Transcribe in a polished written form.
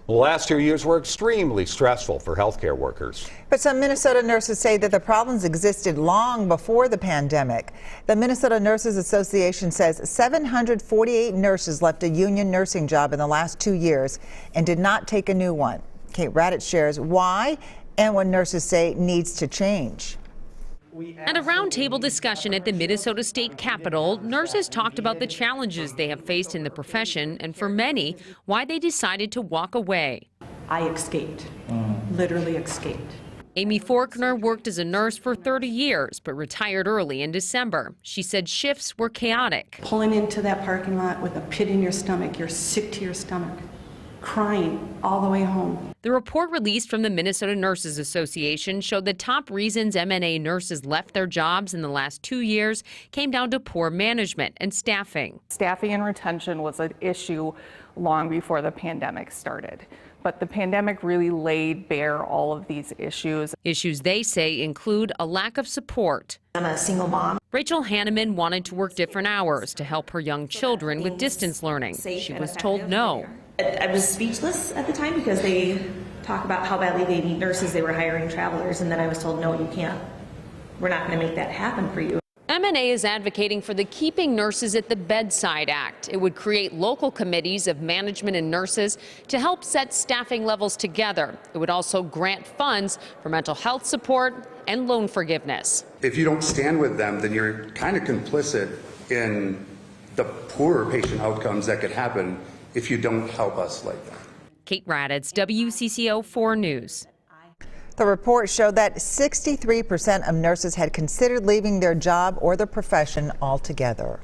The last 2 years were extremely stressful for healthcare workers. But some Minnesota nurses say that the problems existed long before the pandemic. The Minnesota Nurses Association says 748 nurses left a union nursing job in the last 2 years and did not take a new one. Kate Raddatz shares why and what nurses say needs to change. At a roundtable discussion at the Minnesota State Capitol, nurses talked about the challenges they have faced in the profession and, for many, why they decided to walk away. I escaped, literally escaped. Amy Forkner worked as a nurse for 30 years, but retired early in December. She said shifts were chaotic. Pulling into that parking lot with a pit in your stomach, you're sick to your stomach, crying all the way home. The report released from the Minnesota Nurses Association showed the top reasons MNA nurses left their jobs in the last 2 years came down to poor management and staffing. Staffing and retention was an issue long before the pandemic started. But the pandemic really laid bare all of these issues. Issues they say include a lack of support. I'm a single mom. Rachel Hanneman wanted to work different hours to help her young children with distance learning. She was told no. I was speechless at the time because they talk about how badly they need nurses. They were hiring travelers, and then I was told, no, you can't. We're not going to make that happen for you. MNA is advocating for the Keeping Nurses at the Bedside Act. It would create local committees of management and nurses to help set staffing levels together. It would also grant funds for mental health support and loan forgiveness. If you don't stand with them, then you're kind of complicit in the poorer patient outcomes that could happen if you don't help us like that. Kate Raddatz, WCCO 4 News. The report showed that 63% of nurses had considered leaving their job or their profession altogether.